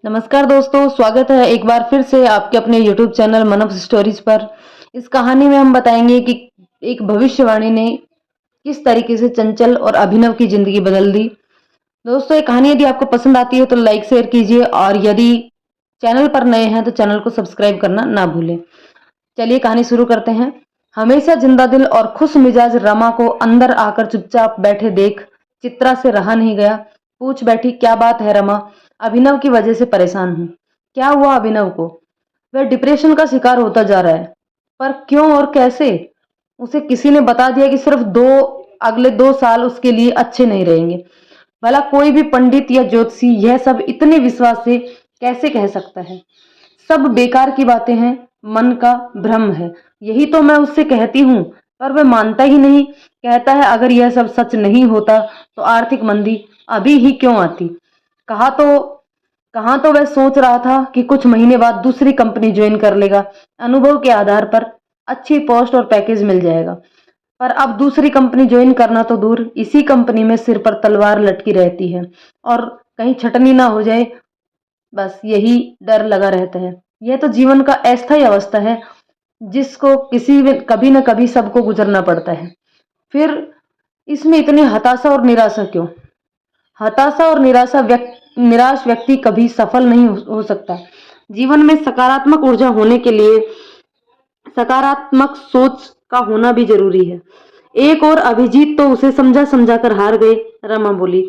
नमस्कार दोस्तों, स्वागत है एक बार फिर से आपके अपने YouTube चैनल मनव स्टोरीज पर। इस कहानी में हम बताएंगे कि एक भविष्यवाणी ने किस तरीके से चंचल और अभिनव की जिंदगी बदल दी। दोस्तों, ये कहानी यदि आपको पसंद आती है तो लाइक शेयर कीजिए और यदि चैनल पर नए हैं तो चैनल को सब्सक्राइब करना ना भूलें। चलिए कहानी शुरू करते हैं। हमेशा जिंदा दिल और खुश मिजाज रमा को अंदर आकर चुपचाप बैठे देख चित्रा से रहा नहीं गया। पूछ बैठी, क्या बात है रमा? अभिनव की वजह से परेशान हूँ। क्या हुआ अभिनव को? वह डिप्रेशन का शिकार होता जा रहा है। पर क्यों और कैसे? उसे किसी ने बता दिया कि सिर्फ अगले 2 साल उसके लिए अच्छे नहीं रहेंगे। भला कोई भी पंडित या ज्योतिषी यह सब इतने विश्वास से कैसे कह सकता है? सब बेकार की बातें हैं, मन का भ्रम है। यही तो मैं उससे कहती हूँ, पर वह मानता ही नहीं। कहता है अगर यह सब सच नहीं होता तो आर्थिक मंदी अभी ही क्यों आती। कहा तो कहाँ तो वह सोच रहा था कि कुछ महीने बाद दूसरी कंपनी ज्वाइन कर लेगा। अनुभव के आधार पर अच्छी पोस्ट और पैकेज मिल जाएगा। पर अब दूसरी कंपनी ज्वाइन करना तो दूर, इसी कंपनी में सिर पर तलवार लटकी रहती है और कहीं छटनी ना हो जाए, बस यही डर लगा रहता है। यह तो जीवन का अस्थायी अवस्था है जिसको कभी न कभी सबको गुजरना पड़ता है। फिर इसमें इतनी हताशा और निराशा क्यों? हताशा और निराश व्यक्ति कभी सफल नहीं हो सकता। जीवन में सकारात्मक ऊर्जा होने के लिए सकारात्मक सोच का होना भी जरूरी है। एक और अभिजीत तो उसे समझा समझा कर हार गए। रमा बोली,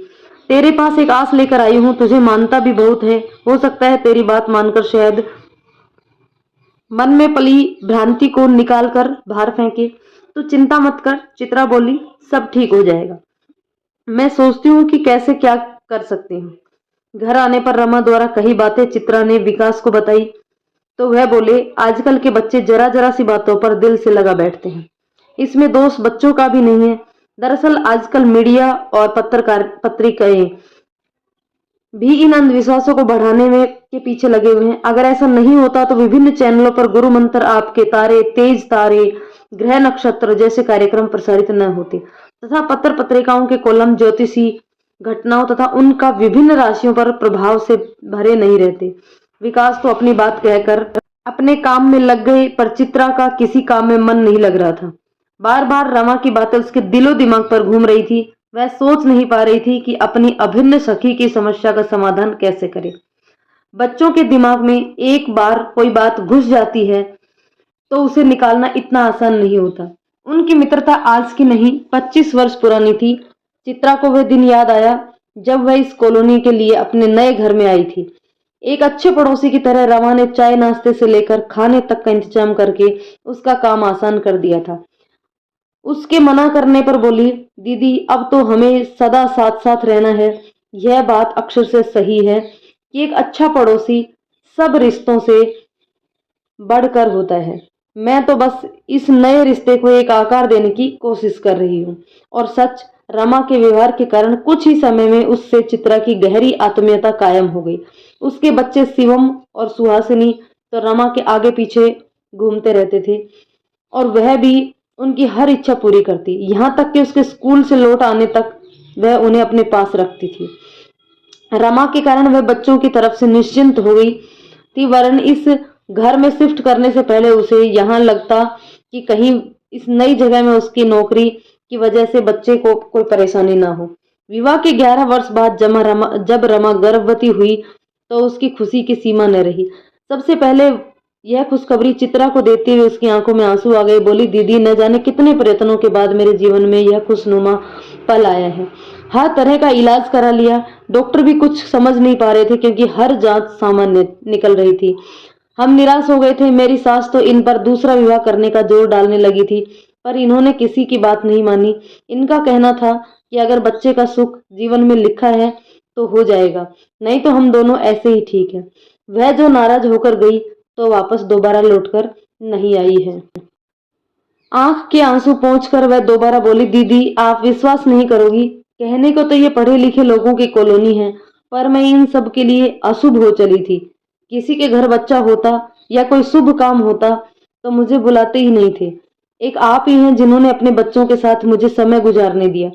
तेरे पास एक आस लेकर आई हूं, तुझे मानता भी बहुत है। हो सकता है तेरी बात मानकर शायद मन में पली भ्रांति को निकाल कर बाहर फेंके। तू चिंता मत कर, चित्रा बोली, सब ठीक हो जाएगा। मैं सोचती हूँ कि कैसे क्या कर सकती हूँ। घर आने पर रमा द्वारा कही बातें चित्रा ने विकास को बताई तो वह बोले, आजकल के बच्चे जरा जरा सी बातों पर दिल से लगा बैठते हैं। इसमें दोष बच्चों का भी नहीं है। दरअसल आजकल मीडिया और पत्रिकाएं भी इन अंधविश्वासों को बढ़ाने में के पीछे लगे हुए हैं। अगर ऐसा नहीं होता तो विभिन्न चैनलों पर गुरु मंत्र, आपके तारे, तेज तारे, ग्रह नक्षत्र जैसे कार्यक्रम प्रसारित न होते तथा पत्र पत्रिकाओं के कॉलम ज्योतिषी घटनाओं तथा उनका विभिन्न राशियों पर प्रभाव से भरे नहीं रहते। विकास तो अपनी बात कहकर अपने काम में लग गए, पर चित्रा का किसी काम में मन नहीं लग रहा था। बार बार रमा की बातें उसके दिलो दिमाग पर घूम रही थी। वह सोच नहीं पा रही थी कि अपनी अभिन्न सखी की समस्या का समाधान कैसे करे। बच्चों के दिमाग में एक बार कोई बात घुस जाती है तो उसे निकालना इतना आसान नहीं होता। उनकी मित्रता आज की नहीं 25 वर्ष पुरानी थी। चित्रा को वह दिन याद आया जब वह इस कॉलोनी के लिए अपने नए घर में आई थी। एक अच्छे पड़ोसी की तरह रमा ने चाय नाश्ते से लेकर खाने तक का इंतजाम करके उसका काम आसान कर दिया था। उसके मना करने पर बोली, दीदी अब तो हमें सदा साथ साथ रहना है। यह बात अक्षर से सही है कि एक अच्छा पड़ोसी सब रिश्तों से बढ़कर होता है। मैं तो बस इस नए रिश्ते को एक आकार देने की कोशिश कर रही हूँ। और सच, रमा के व्यवहार के कारण कुछ ही समय में उससे चित्रा की गहरी आत्मीयता कायम हो गई। उसके बच्चे शिवम और सुहासिनी तो रमा के आगे पीछे घूमते रहते थे और वह भी उनकी हर इच्छा पूरी करती, यहाँ तक कि उसके स्कूल से लौट आने तक वह उन्हें अपने पास रखती थी। रमा के कारण वह बच्चों की तरफ से निश्चिंत हो गई थी, वरन इस घर में शिफ्ट करने से पहले उसे यहाँ लगता कि कहीं इस नई जगह में उसकी नौकरी की वजह से बच्चे को कोई परेशानी ना हो। विवाह के 11 वर्ष बाद जब रमा गर्भवती हुई तो उसकी खुशी की सीमा न रही। सबसे पहले यह खुशखबरी चित्रा को देते हुए उसकी आंखों में आंसू आ गए। बोली, दीदी न जाने कितने प्रयत्नों के बाद मेरे जीवन में यह खुशनुमा पल आया है। हर तरह का इलाज करा लिया, डॉक्टर भी कुछ समझ नहीं पा रहे थे क्योंकि हर जांच सामान्य निकल रही थी। हम निराश हो गए थे। मेरी सास तो इन पर दूसरा विवाह करने का जोर डालने लगी थी, पर इन्होंने किसी की बात नहीं मानी। इनका कहना था कि अगर बच्चे का सुख जीवन में लिखा है तो हो जाएगा, नहीं तो हम दोनों ऐसे ही ठीक है। वह जो नाराज होकर गई तो वापस दोबारा लौटकर नहीं आई है। आंख के आंसू पोंछकर वह दोबारा बोली, दीदी आप विश्वास नहीं करोगी, कहने को तो ये पढ़े लिखे लोगों की कॉलोनी है, पर मैं इन सब के लिए अशुभ हो चली थी। किसी के घर बच्चा होता या कोई शुभ काम होता तो मुझे बुलाते ही नहीं थे। एक आप ही हैं जिन्होंने अपने बच्चों के साथ मुझे समय गुजारने दिया।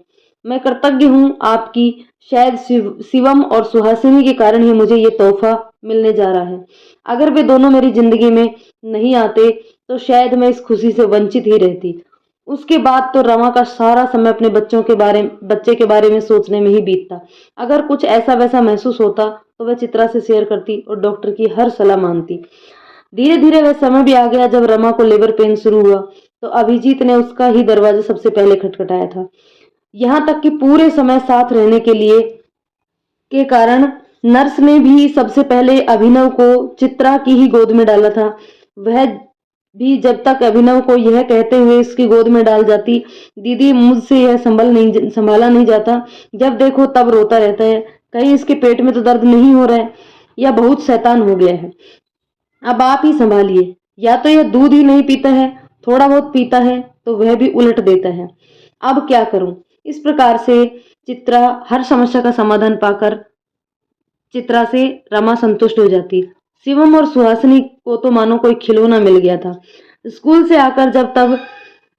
मैं कृतज्ञ हूँ आपकी। शायद शिवम और सुहासिनी के कारण ही मुझे ये तोहफा मिलने जा रहा है। अगर वे दोनों मेरी जिंदगी में नहीं आते तो शायद मैं इस खुशी से वंचित ही रहती। उसके बाद तो रमा का सारा समय अपने बच्चे के बारे में सोचने में ही बीतता। अगर कुछ ऐसा वैसा महसूस होता तो वह चित्रा से शेयर करती और डॉक्टर की हर सलाह मानती। धीरे धीरे वह समय भी आ गया जब रमा को लेबर पेन शुरू हुआ तो अभिजीत ने उसका ही दरवाजा सबसे पहले खटखटाया था। यहाँ तक कि पूरे समय साथ रहने के कारण नर्स ने भी सबसे पहले अभिनव को चित्रा की ही गोद में डाला था। वह भी जब तक अभिनव को यह कहते हुए इसकी गोद में डाल जाती, दीदी मुझसे यह संभाला नहीं जाता, जब देखो तब रोता रहता है, कहीं इसके पेट में तो दर्द नहीं हो रहा है या बहुत शैतान हो गया है, अब आप ही संभालिए। या तो यह दूध ही नहीं पीता है, थोड़ा बहुत पीता है तो वह भी उलट देता है, अब क्या करूं। इस प्रकार से चित्रा हर समस्या का समाधान पाकर चित्रा से रमा संतुष्ट हो जाती। शिवम और सुहासिनी को तो मानो कोई खिलौना मिल गया था। स्कूल से आकर जब तक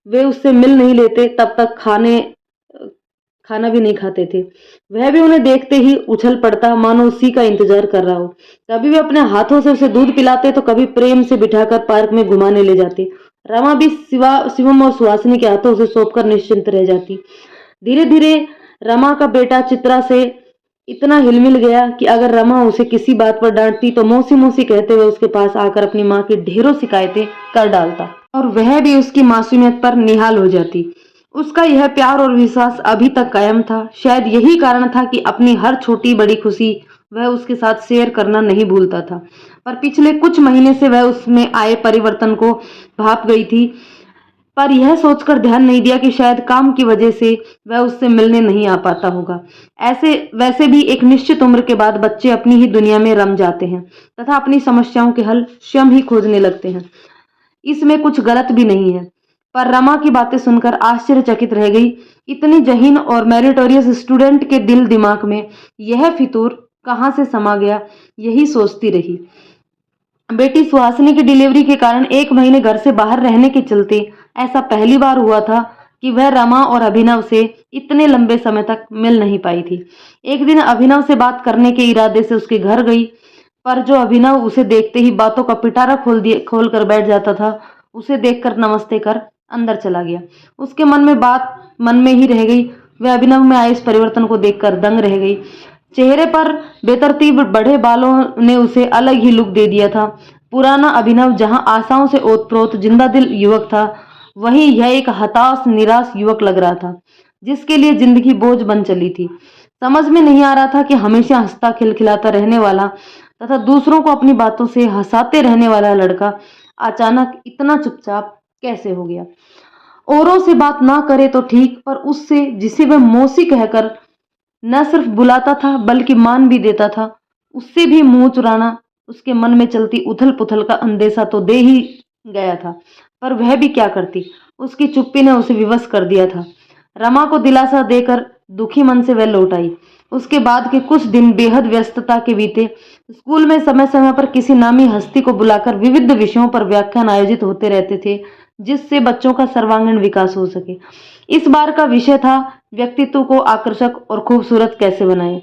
वे उससे मिल नहीं लेते तब तक खाना भी नहीं खाते थे। वह भी उन्हें देखते ही उछल पड़ता मानो उसी का इंतजार कर रहा हो। कभी वे अपने हाथों से उसे दूध पिलाते तो कभी प्रेम से बिठाकर पार्क में घुमाने ले जाते। रमा भी शिवम और सुहासिनी के हाथों से सौंपकर निश्चिंत रह जाती। धीरे धीरे रमा का बेटा चित्रा से इतना हिलमिल गया कि अगर रमा उसे किसी बात पर डांटती तो मौसी मौसी कहते हुए उसके पास आकर अपनी माँ की ढेरों शिकायतें कर डालता और वह भी उसकी मासूमियत पर निहाल हो जाती। उसका यह प्यार और विश्वास अभी तक कायम था। शायद यही कारण था कि अपनी हर छोटी बड़ी खुशी वह उसके साथ शेयर करना नहीं भूलता था। पर पिछले कुछ महीने से वह उसमें आए परिवर्तन को भाप गई थी, पर यह सोचकर ध्यान नहीं दिया कि शायद काम की वजह से वह उससे मिलने नहीं आ पाता होगा। ऐसे वैसे भी एक निश्चित उम्र के बाद बच्चे अपनी ही दुनिया में रम जाते हैं तथा अपनी समस्याओं के हल स्वयं ही खोजने लगते हैं। इसमें कुछ गलत भी नहीं है। पर रमा की बातें सुनकर आश्चर्यचकित रह गई। इतनी जहीन और मेरिटोरियस स्टूडेंट के दिल दिमाग में यह फितूर कहाँ से समा गया, यही सोचती रही। बेटी सुहासिनी की डिलीवरी के कारण 1 महीने घर से बाहर रहने के चलते ऐसा पहली बार हुआ था कि वह रमा और अभिनव से इतने लंबे समय तक मिल नहीं पाई थी। एक दिन अभिनव से बात करने के इरादे से उसके घर गई, पर जो अभिनव उसे देखते ही बातों का पिटारा खोल कर बैठ जाता था, उसे देखकर नमस्ते कर अंदर चला गया। उसके मन में ही रह गई। वह अभिनव में आए इस परिवर्तन को देखकर दंग रह गई। चेहरे पर बेतरतीब बढ़े बालों ने उसे अलग ही लुक दे दिया था। पुराना अभिनव जहां आशाओं से ओतप्रोत जिंदा दिल युवक था, वहीं यह एक हताश निराश युवक लग रहा था जिसके लिए जिंदगी बोझ बन चली थी। समझ में नहीं आ रहा था कि हमेशा हंसता खिलखिलाता रहने वाला तथा दूसरों को अपनी बातों से हंसाते रहने वाला लड़का अचानक इतना चुपचाप कैसे हो गया। औरों से बात ना करे तो ठीक, पर उससे जिसे वह मौसी कहकर न सिर्फ बुलाता था बल्कि मान भी देता था, उससे भी मुंह चुराना उसके मन में चलती उथल पुथल का अंदेशा तो दे ही गया था। पर वह भी क्या करती, उसकी चुप्पी ने उसे विवश कर दिया था। रमा को दिलासा देकर दुखी मन से वह लौट आई। उसके बाद के कुछ दिन बेहद व्यस्तता के बीते। स्कूल में समय समय पर किसी नामी हस्ती को बुलाकर विविध विषयों पर व्याख्यान आयोजित होते रहते थे जिससे बच्चों का सर्वांगीण विकास हो सके। इस बार का विषय था व्यक्तित्व को आकर्षक और खूबसूरत कैसे बनाएं।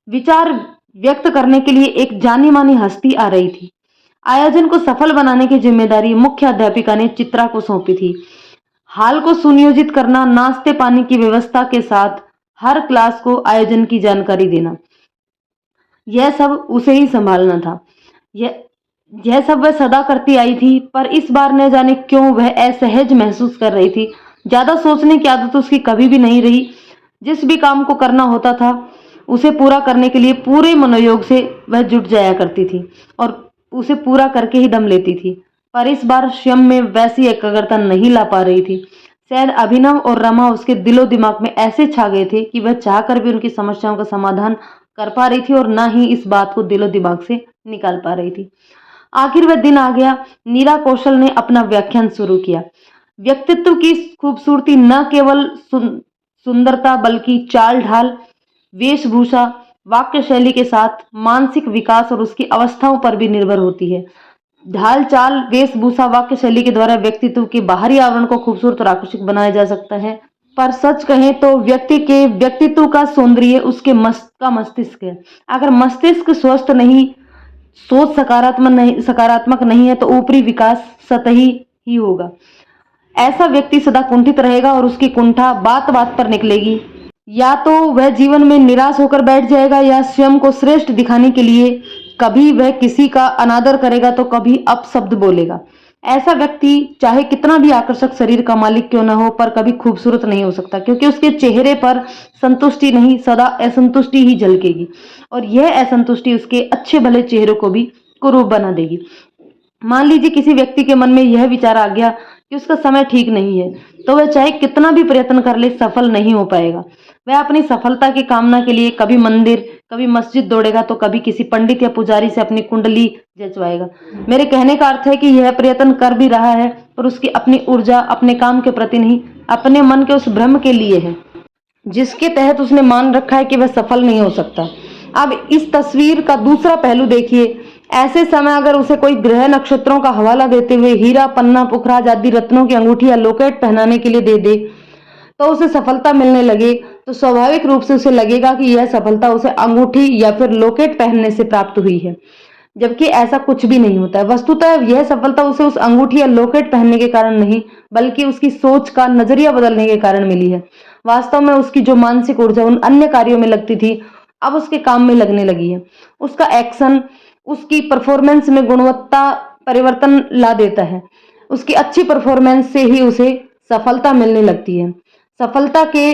विचार व्यक्त करने के लिए एक जानी मानी हस्ती आ रही थी। आयोजन को सफल बनाने की जिम्मेदारी मुख्य अध्यापिका ने चित्रा को सौंपी थी। हाल को सुनियोजित करना, नाश्ते पानी की व्यवस्था के साथ हर क्लास को आयोजन की जानकारी देना, यह सब उसे ही संभालना था। यह सब वह सदा करती आई थी, पर इस बार न जाने क्यों वह असहज महसूस कर रही थी। ज्यादा सोचने की आदत उसकी कभी भी नहीं रही। जिस भी काम को करना होता था उसे पूरा करने के लिए पूरे मनोयोग से वह जुट जाया करती थी और उसे पूरा करके ही दम लेती थी। पर इस बार स्वयं में वैसी एकाग्रता नहीं ला पा रही थी। शायद अभिनव और रमा उसके दिलो दिमाग में ऐसे छा गए थे कि वह चाहकर भी उनकी समस्याओं का समाधान कर पा रही थी और ना ही इस बात को दिलो दिमाग से निकाल पा रही थी। आखिर वह दिन आ गया। नीरा कौशल ने अपना व्याख्यान शुरू किया। व्यक्तित्व की खूबसूरती न केवल सुंदरता बल्कि चाल ढाल, वेशभूषा, वाक्य शैली के साथ मानसिक विकास और उसकी अवस्थाओं पर भी निर्भर होती है। ढाल, चाल, वेशभूषा, वाक्य शैली के द्वारा व्यक्तित्व के बाहरी आवरण को खूबसूरत और आकर्षक बनाया जा सकता है, पर सच कहें तो व्यक्ति के व्यक्तित्व का सौंदर्य उसके का मस्तिष्क है। अगर मस्तिष्क स्वस्थ नहीं सोच सकारात्मक नहीं है तो ऊपरी विकास सतही ही होगा। ऐसा व्यक्ति सदा कुंठित रहेगा और उसकी कुंठा बात बात पर निकलेगी। या तो वह जीवन में निराश होकर बैठ जाएगा या स्वयं को श्रेष्ठ दिखाने के लिए कभी वह किसी का अनादर करेगा तो कभी अपशब्द बोलेगा। ऐसा व्यक्ति चाहे कितना भी आकर्षक शरीर का मालिक क्यों ना हो पर कभी खूबसूरत नहीं हो सकता, क्योंकि उसके चेहरे पर संतुष्टि नहीं, सदा असंतुष्टि ही झलकेगी और यह असंतुष्टि उसके अच्छे भले चेहरे को भी कुरूप बना देगी। मान लीजिए किसी व्यक्ति के मन में यह विचार आ गया कि उसका समय ठीक नहीं है, तो वह चाहे कितना भी प्रयत्न कर ले सफल नहीं हो पाएगा। वह अपनी सफलता की कामना के लिए कभी मंदिर, कभी मस्जिद दौड़ेगा तो कभी किसी पंडित या पुजारी से अपनी कुंडली जचवाएगा। मेरे कहने का अर्थ है कि यह प्रयत्न कर भी रहा है पर उसकी अपनी ऊर्जा अपने काम के प्रति नहीं, अपने मन के उस भ्रम के लिए है जिसके तहत उसने मान रखा है कि वह सफल नहीं हो सकता। अब इस तस्वीर का दूसरा पहलू देखिए। ऐसे समय अगर उसे कोई ग्रह नक्षत्रों का हवाला देते हुए हीरा, पन्ना, पुखराज आदि रत्नों की अंगूठी या लॉकेट पहनाने के लिए दे दे तो उसे सफलता मिलने लगे, तो स्वाभाविक रूप से उसे लगेगा कि यह सफलता उसे अंगूठी या फिर लॉकेट पहनने से प्राप्त हुई है, जबकि ऐसा कुछ भी नहीं होता है। वस्तुतः यह सफलता उसे उस अंगूठी या लॉकेट पहनने के कारण नहीं, बल्कि उसकी सोच का नजरिया बदलने के कारण मिली है। वास्तव में उसकी जो मानसिक ऊर्जा उन अन्य कार्यों में लगती थी अब उसके काम में लगने लगी है। उसका एक्शन उसकी परफॉर्मेंस में गुणवत्ता परिवर्तन ला देता है। उसकी अच्छी परफॉर्मेंस से ही उसे सफलता मिलने लगती है। सफलता के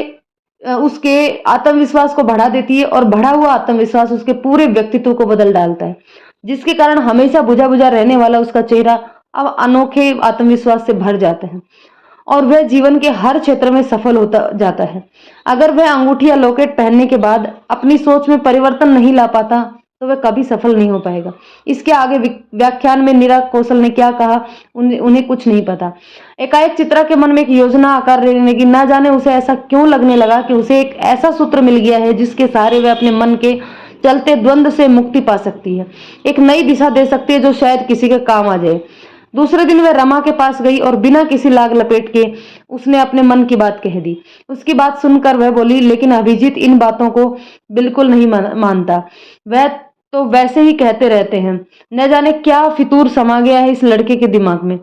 उसके आत्मविश्वास को बढ़ा देती है और बढ़ा हुआ आत्मविश्वास उसके पूरे व्यक्तित्व को बदल डालता है, जिसके कारण हमेशा बुझा बुझा रहने वाला उसका चेहरा अब अनोखे आत्मविश्वास से भर जाता है और वह जीवन के हर क्षेत्र में सफल होता जाता है। अगर वह अंगूठी या लॉकेट पहनने के बाद अपनी सोच में परिवर्तन नहीं ला पाता तो वह कभी सफल नहीं हो पाएगा। इसके आगे व्याख्यान में नीरा कौशल ने क्या कहा उन्हें कुछ नहीं पता। एकाएक चित्रा के मन में एक योजना आकार लेने की, ना जाने उसे ऐसा क्यों लगने लगा कि उसे एक ऐसा सूत्र मिल गया है जिसके सहारे वह अपने मन के चलते द्वंद्व से मुक्ति पा सकती है, एक नई दिशा दे सकती है जो शायद किसी के काम आ जाए। दूसरे दिन वह रमा के पास गई और बिना किसी लाग लपेट के उसने अपने मन की बात कह दी। उसकी बात सुनकर वह बोली, लेकिन अभिजीत इन बातों को बिल्कुल नहीं मानता। वह तो वैसे ही कहते रहते हैं। न जाने क्या फितूर समा गया है इस लड़के के दिमाग में।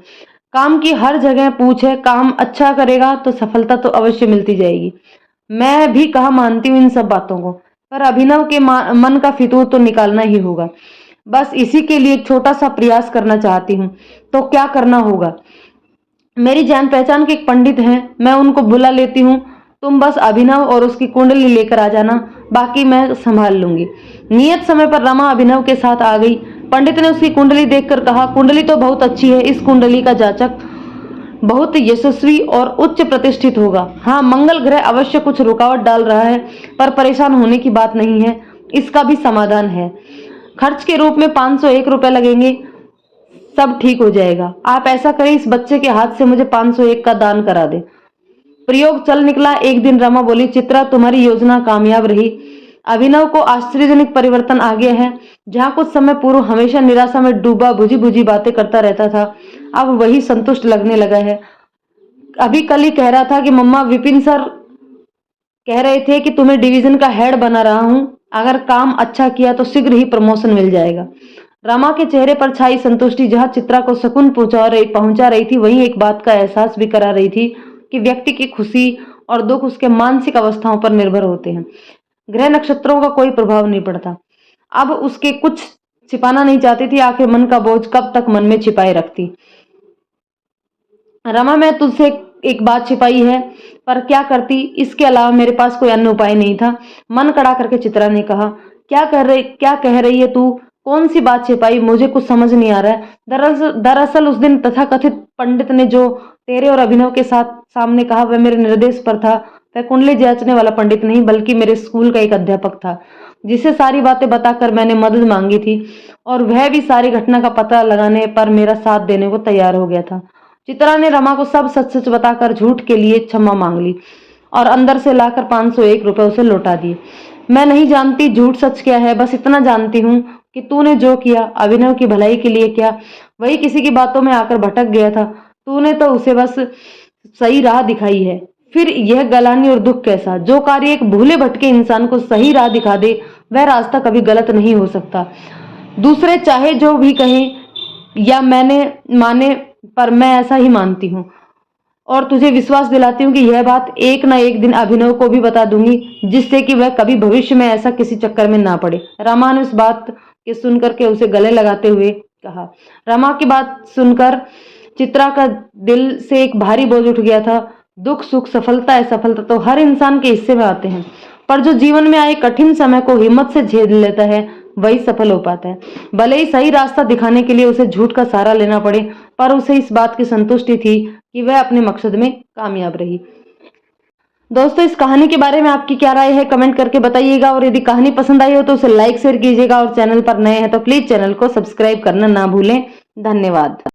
काम की हर जगह पूछ है, काम अच्छा करेगा तो सफलता तो अवश्य मिलती जाएगी। मैं भी कहा मानती हूँ इन सब बातों को, पर अभिनव के मन का फितूर तो निकालना ही होगा। बस इसी के लिए एक छोटा सा प्रयास करना चाहती हूँ। तो क्या करना होगा? मेरी जान पहचान के एक पंडित हैं, मैं उनको बुला लेती हूँ। तुम बस अभिनव और उसकी कुंडली लेकर आ जाना, बाकी मैं संभाल लूंगी। नियत समय पर रमा अभिनव के साथ आ गई। पंडित ने उसकी कुंडली देखकर कहा, कुंडली तो बहुत अच्छी है, इस कुंडली का जातक बहुत यशस्वी और उच्च प्रतिष्ठित होगा। हाँ, मंगल ग्रह अवश्य कुछ रुकावट डाल रहा है, पर परेशान होने की बात नहीं है, इसका भी समाधान है। खर्च के रूप में 501 रुपए लगेंगे, सब ठीक हो जाएगा। आप ऐसा करें, इस बच्चे के हाथ से मुझे 501 का दान करा दे। प्रयोग चल निकला। एक दिन रमा बोली, चित्रा तुम्हारी योजना कामयाब रही। अभिनव को आश्चर्यजनक परिवर्तन आ गया है। जहां कुछ समय पूर्व हमेशा निराशा में डूबा बुझी बुझी बातें करता रहता था, अब वही संतुष्ट लगने लगा है। अभी कल ही कह रहा था कि मम्मा, विपिन सर कह रहे थे कि तुम्हें डिवीजन का हेड बना रहा हूं, अगर काम अच्छा किया तो शीघ्र ही प्रमोशन मिल जाएगा। रमा के चेहरे पर छाई संतुष्टि जहां चित्रा को सुकून पहुंचा रही थी, वहीं एक बात का एहसास भी करा रही थी कि व्यक्ति की खुशी और दुख उसके मानसिक अवस्थाओं पर निर्भर होते हैं, ग्रह नक्षत्रों का कोई प्रभाव नहीं पड़ता। अब उसके कुछ छिपाना नहीं चाहती थी, आखिर मन का बोझ कब तक मन में छिपाए रखती। रमा, मैं तुझसे एक बात छिपाई है, पर क्या करती, इसके अलावा मेरे पास कोई अन्य उपाय नहीं था। मन कड़ा करके चित्रा ने कहा, क्या कह रही है तू? कौन सी बात छिपाई? मुझे कुछ समझ नहीं आ रहा है। दरअसल उस दिन तथाकथित पंडित ने जो तेरे और अभिनव के साथ सामने कहा वह मेरे निर्देश पर था। वह कुंडली जांचने वाला पंडित नहीं, बल्कि मेरे स्कूल का एक अध्यापक था, जिसे सारी बातें बताकर मैंने मदद मांगी थी, और वह भी सारी घटना का पता लगाने पर मेरा साथ देने को तैयार हो गया था। चित्रा ने रमा को सब सच सच बताकर झूठ के लिए क्षमा मांग ली और अंदर से लाकर 501 रुपए उसे लौटा दिए। मैं नहीं जानती झूठ सच क्या है, बस इतना जानती हूँ कि तूने जो किया अभिनव की भलाई के लिए किया। वही किसी की बातों में आकर भटक गया था, तूने तो उसे बस सही राह दिखाई है। फिर यह गलानी और दुख कैसा? जो कार्य एक भूले भटके इंसान को सही राह दिखा दे, वह रास्ता कभी गलत नहीं हो सकता। दूसरे चाहे जो भी कहें या मैंने माने, पर मैं ऐसा ही मानती हूँ और तुझे विश्वास दिलाती हूँ कि यह बात एक ना एक दिन अभिनव को भी बता दूंगी, जिससे कि वह कभी भविष्य में ऐसा किसी चक्कर में ना पड़े। रमा ने उस बात के सुनकर के उसे गले लगाते हुए कहा। रमा की बात सुनकर चित्रा का दिल से एक भारी बोझ उठ गया था। दुख सुख सफलता असफलता तो हर इंसान के हिस्से में आते हैं, पर जो जीवन में आए कठिन समय को हिम्मत से झेल लेता है वही सफल हो पाता है। भले ही सही रास्ता दिखाने के लिए उसे झूठ का सहारा लेना पड़े, पर उसे इस बात की संतुष्टि थी कि वह अपने मकसद में कामयाब रही। दोस्तों, इस कहानी के बारे में आपकी क्या राय है कमेंट करके बताइएगा, और यदि कहानी पसंद आई हो तो उसे लाइक शेयर कीजिएगा, और चैनल पर नए हैं तो प्लीज चैनल को सब्सक्राइब करना ना भूलें। धन्यवाद।